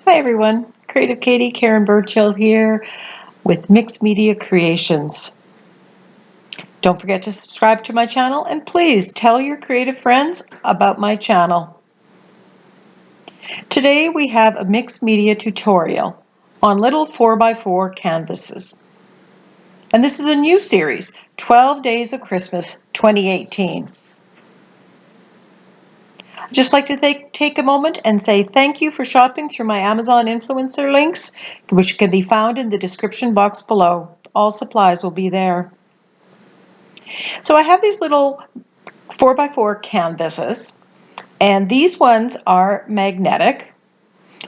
Hi everyone, Creative Katie, Karen Burchill here with Mixed Media Creations. Don't forget to subscribe to my channel and please tell your creative friends about my channel. Today we have a mixed media tutorial on little 4x4 canvases. And this is a new series, 12 Days of Christmas 2018. I'd just like to take a moment and say thank you for shopping through my Amazon influencer links, which can be found in the description box below. All supplies will be there. So I have these little 4x4 canvases, and these ones are magnetic.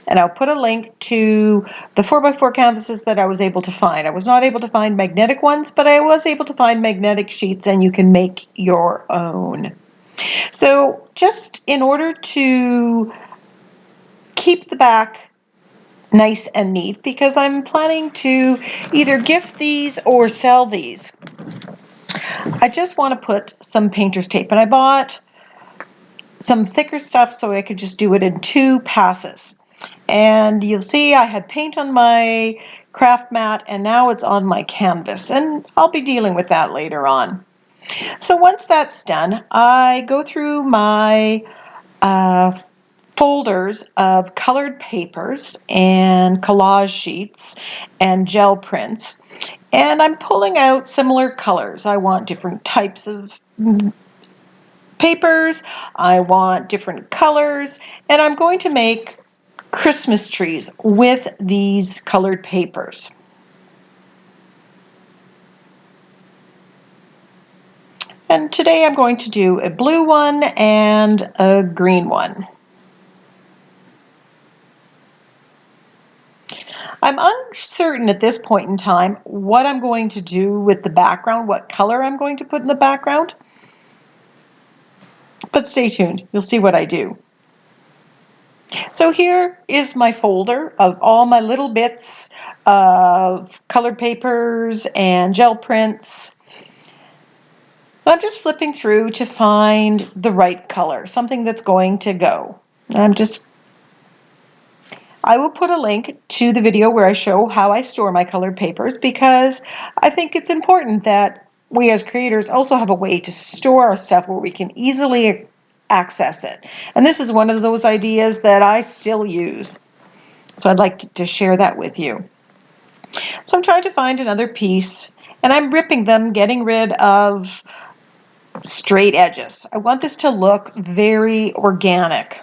And I'll put a link to the 4x4 canvases that I was able to find. I was not able to find magnetic ones, but I was able to find magnetic sheets, and you can make your own. So just in order to keep the back nice and neat, because I'm planning to either gift these or sell these, I just want to put some painter's tape. And I bought some thicker stuff so I could just do it in 2 passes. And you'll see I had paint on my craft mat and now it's on my canvas, and I'll be dealing with that later on. So once that's done, I go through my folders of colored papers and collage sheets and gel prints, and I'm pulling out similar colors. I want different types of papers, I want different colors, and I'm going to make Christmas trees with these colored papers. And today I'm going to do a blue one and a green one. I'm uncertain at this point in time what I'm going to do with the background, what color I'm going to put in the background. But stay tuned, you'll see what I do. So here is my folder of all my little bits of colored papers and gel prints. I'm just flipping through to find the right color, something that's going to go. I will put a link to the video where I show how I store my colored papers, because I think it's important that we as creators also have a way to store our stuff where we can easily access it. And this is one of those ideas that I still use. So I'd like to share that with you. So I'm trying to find another piece, and I'm ripping them, getting rid of straight edges. I want this to look very organic.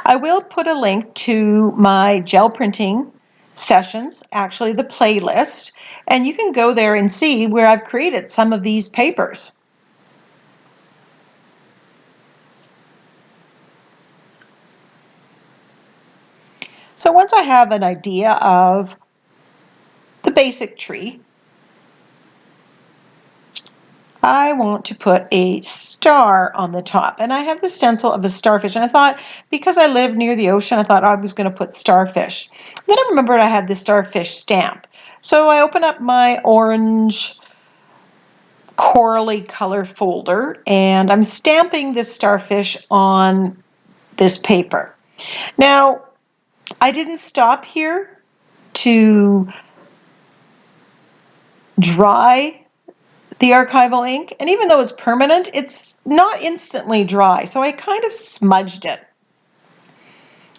I will put a link to my gel printing sessions, actually the playlist, and you can go there and see where I've created some of these papers. So once I have an idea of the basic tree, I want to put a star on the top, and I have the stencil of a starfish, and I thought, because I live near the ocean, I thought I was going to put starfish. Then I remembered I had the starfish stamp, so I open up my orange corally color folder, and I'm stamping this starfish on this paper. Now, I didn't stop here to dry the archival ink, and even though it's permanent, it's not instantly dry, so I kind of smudged it.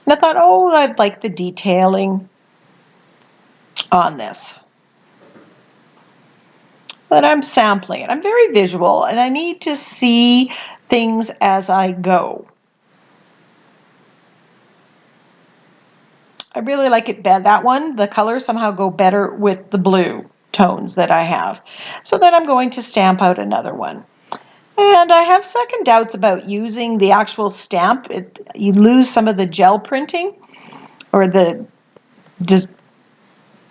And I thought, oh, I'd like the detailing on this. So that I'm sampling it. I'm very visual, and I need to see things as I go. I really like it better. That one, the colors somehow go better with the blue tones that I have. So then I'm going to stamp out another one. And I have second doubts about using the actual stamp. You lose some of the gel printing or the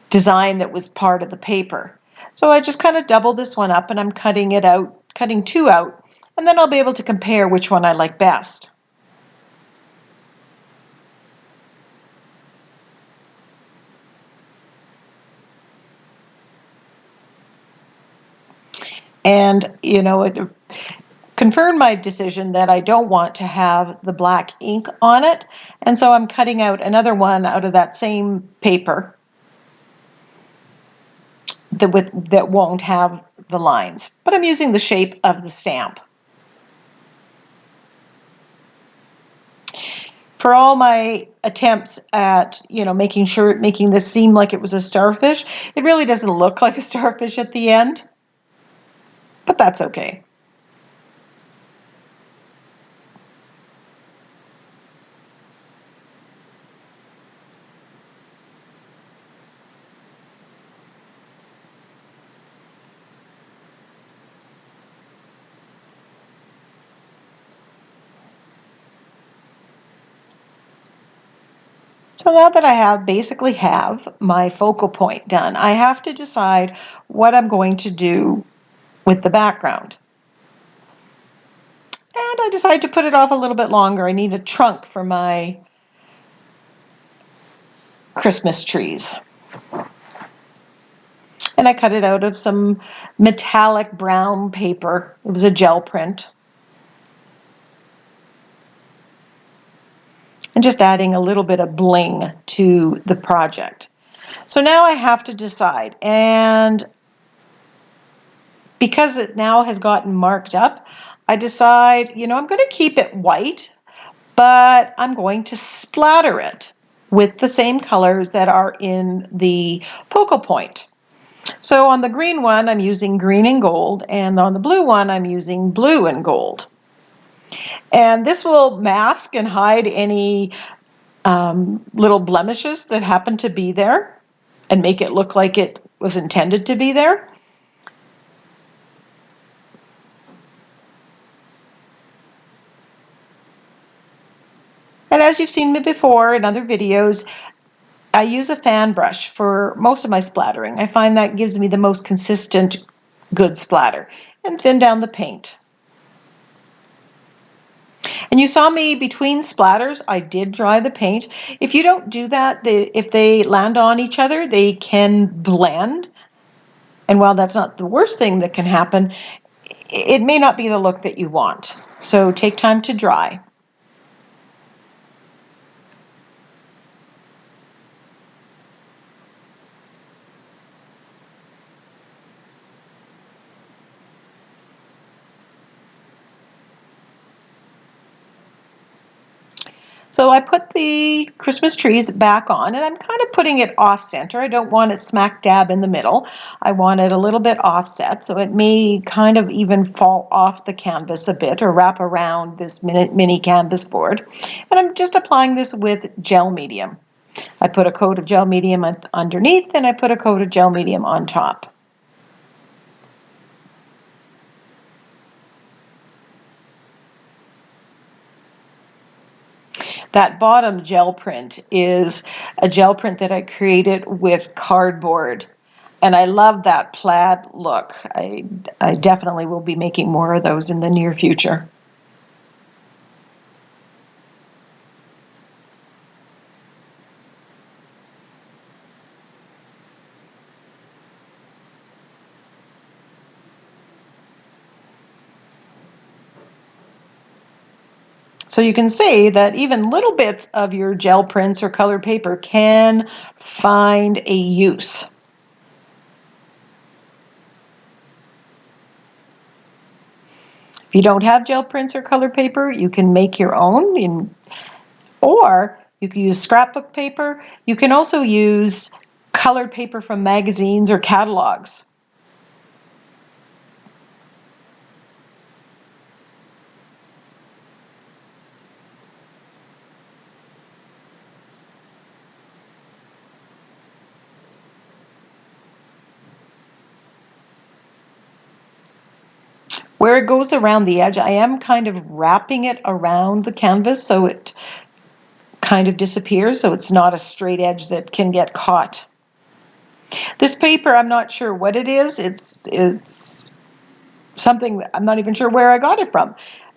design that was part of the paper. So I just kind of double this one up, and I'm cutting it out, cutting 2 out, and then I'll be able to compare which one I like best. And, you know, confirmed my decision that I don't want to have the black ink on it, and so I'm cutting out another one out of that same paper that won't have the lines, but I'm using the shape of the stamp. For all my attempts at, making this seem like it was a starfish, it really doesn't look like a starfish at the end, but that's okay. So now that I basically have my focal point done, I have to decide what I'm going to do with the background. And I decided to put it off a little bit longer. I need a trunk for my Christmas trees. And I cut it out of some metallic brown paper. It was a gel print. And just adding a little bit of bling to the project. So now I have to decide, and because it now has gotten marked up, I decide, I'm going to keep it white, but I'm going to splatter it with the same colors that are in the focal point. So on the green one, I'm using green and gold, and on the blue one, I'm using blue and gold. And this will mask and hide any little blemishes that happen to be there and make it look like it was intended to be there. And as you've seen me before in other videos, I use a fan brush for most of my splattering. I find that gives me the most consistent good splatter. And thin down the paint. And you saw me between splatters, I did dry the paint. If you don't do that, if they land on each other, they can blend. And while that's not the worst thing that can happen, it may not be the look that you want. So take time to dry. So I put the Christmas trees back on, and I'm kind of putting it off center. I don't want it smack dab in the middle. I want it a little bit offset, so it may kind of even fall off the canvas a bit or wrap around this mini canvas board. And I'm just applying this with gel medium. I put a coat of gel medium underneath, and I put a coat of gel medium on top. That bottom gel print is a gel print that I created with cardboard. And I love that plaid look. I definitely will be making more of those in the near future. So you can see that even little bits of your gel prints or colored paper can find a use. If you don't have gel prints or colored paper, you can make your own, or you can use scrapbook paper. You can also use colored paper from magazines or catalogs. Where it goes around the edge, I am kind of wrapping it around the canvas so it kind of disappears, so it's not a straight edge that can get caught. This paper, I'm not sure what it is. It's something, I'm not even sure where I got it from,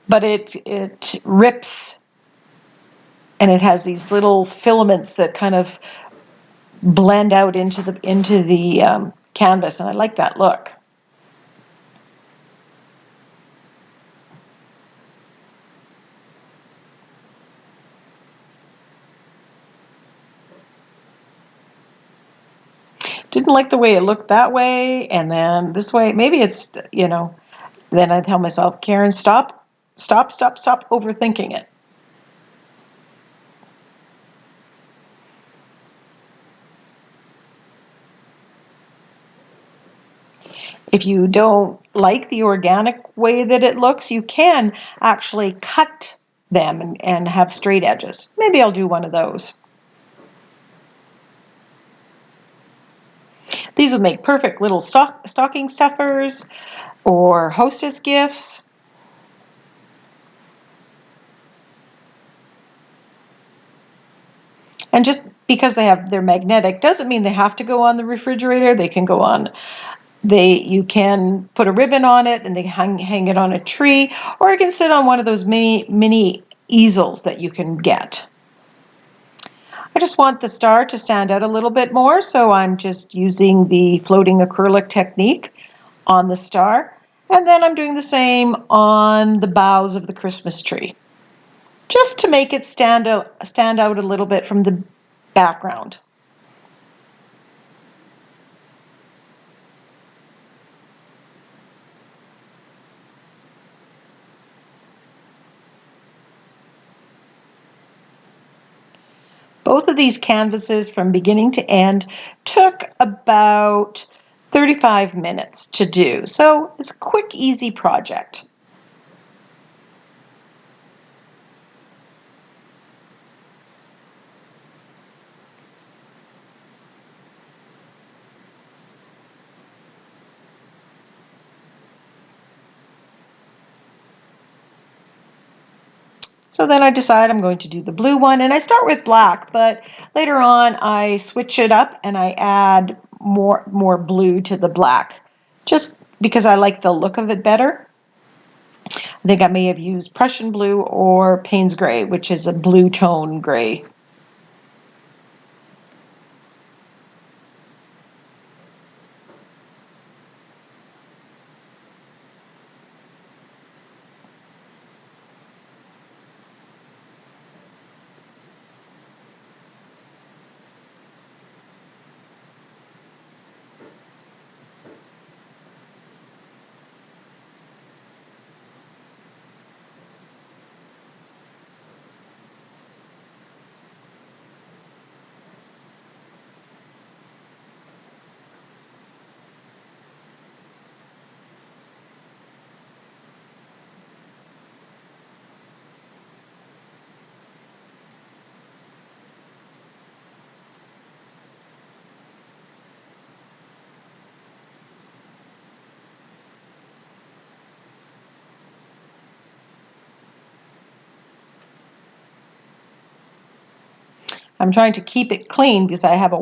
but it rips, and it has these little filaments that kind of blend out into the canvas, and I like that look. didn't like the way it looked that way, and then this way. Maybe it's, then I tell myself, Karen, stop overthinking it. If you don't like the organic way that it looks, you can actually cut them and have straight edges. Maybe I'll do one of those. These would make perfect little stocking stuffers or hostess gifts. And just because they're magnetic doesn't mean they have to go on the refrigerator. They can go on, you can put a ribbon on it and they hang it on a tree, or it can sit on one of those mini easels that you can get. I just want the star to stand out a little bit more, so I'm just using the floating acrylic technique on the star, and then I'm doing the same on the boughs of the Christmas tree, just to make it stand out a little bit from the background. Both of these canvases from beginning to end took about 35 minutes to do, so it's a quick, easy project. So then I decide I'm going to do the blue one, and I start with black, but later on I switch it up and I add more blue to the black, just because I like the look of it better. I think I may have used Prussian blue or Payne's gray, which is a blue tone gray. I'm trying to keep it clean because I have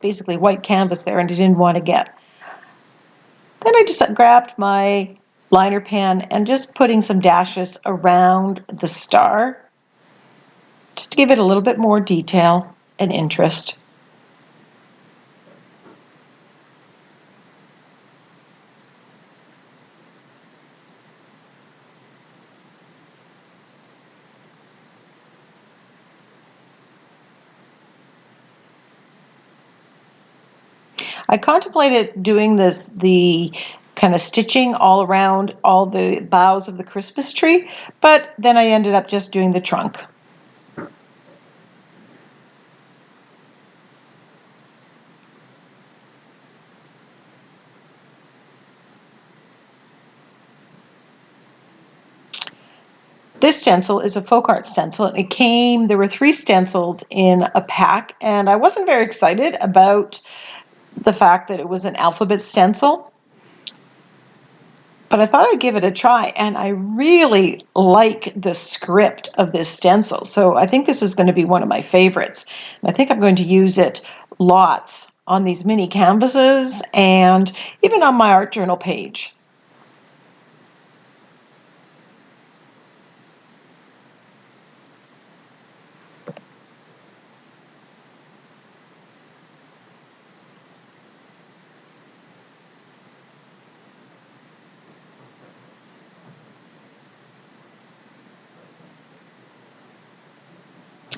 basically white canvas there, and I didn't want to get. Then I just grabbed my liner pen and just putting some dashes around the star, just to give it a little bit more detail and interest. I contemplated doing the kind of stitching all around all the boughs of the Christmas tree, but then I ended up just doing the trunk. This stencil is a folk art stencil, and there were 3 stencils in a pack, and I wasn't very excited about the fact that it was an alphabet stencil, but I thought I'd give it a try, and I really like the script of this stencil, so I think this is going to be one of my favorites. And I think I'm going to use it lots on these mini canvases and even on my art journal page.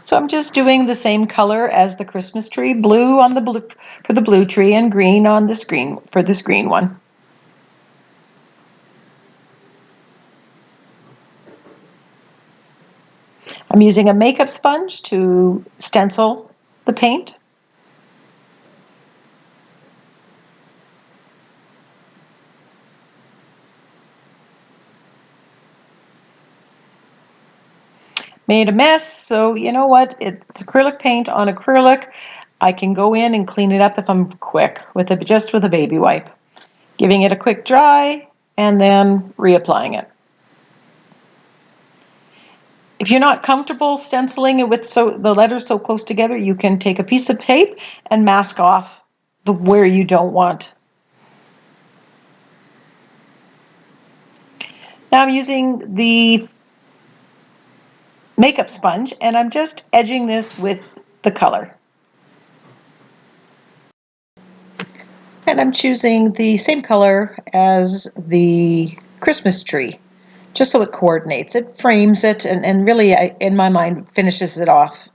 So I'm just doing the same color as the Christmas tree, blue on the blue for the blue tree and green on this green for this green one. I'm using a makeup sponge to stencil the paint. Made a mess, so you know what? It's acrylic paint on acrylic. I can go in and clean it up if I'm quick just with a baby wipe. Giving it a quick dry and then reapplying it. If you're not comfortable stenciling it with the letters so close together, you can take a piece of tape and mask off where you don't want. Now I'm using the makeup sponge and I'm just edging this with the color. And I'm choosing the same color as the Christmas tree, just so it coordinates. It frames it and really, in my mind, finishes it off.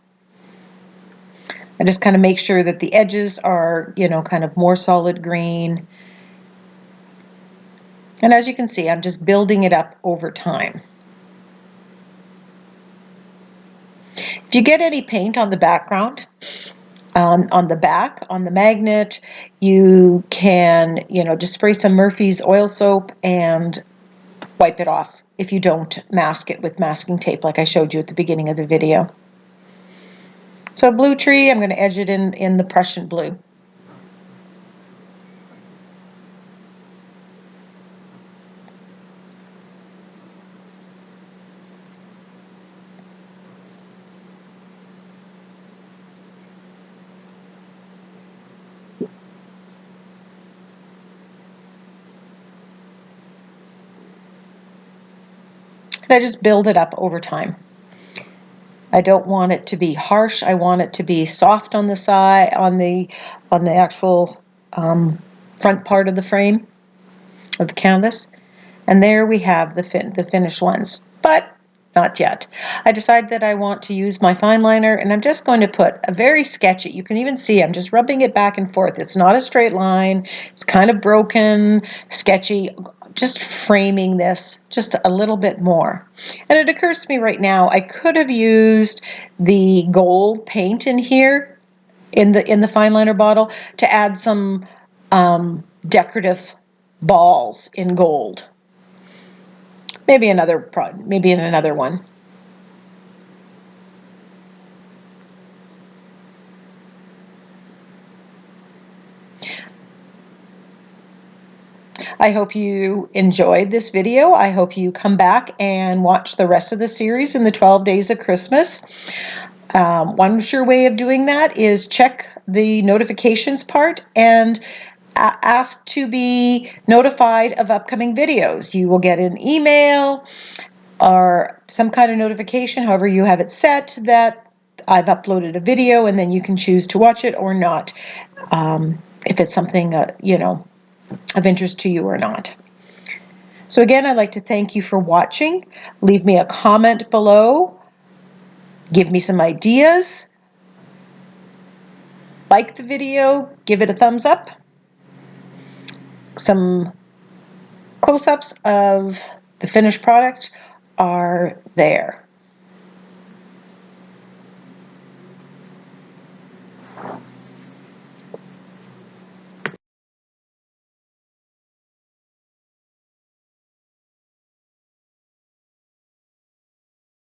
I just kind of make sure that the edges are, kind of more solid green. And as you can see, I'm just building it up over time. If you get any paint on the background, on the back, on the magnet, you can, just spray some Murphy's oil soap and wipe it off if you don't mask it with masking tape like I showed you at the beginning of the video. So blue tree, I'm going to edge it in the Prussian blue. And I just build it up over time. I don't want it to be harsh. I want it to be soft on the side, on the actual front part of the frame of the canvas. And there we have the finished ones, but not yet. I decided that I want to use my fine liner, and I'm just going to put a very sketchy, you can even see I'm just rubbing it back and forth. It's not a straight line. It's kind of broken, sketchy, just framing this just a little bit more. And it occurs to me right now, I could have used the gold paint in here in the fine liner bottle to add some decorative balls in gold. Maybe in another one. I hope you enjoyed this video. I hope you come back and watch the rest of the series in the 12 Days of Christmas. One sure way of doing that is check the notifications part and ask to be notified of upcoming videos. You will get an email or some kind of notification, however you have it set, that I've uploaded a video, and then you can choose to watch it or not, if it's something of interest to you or not. So again, I'd like to thank you for watching. Leave me a comment below. Give me some ideas. Like the video, give it a thumbs up. Some close-ups of the finished product are there.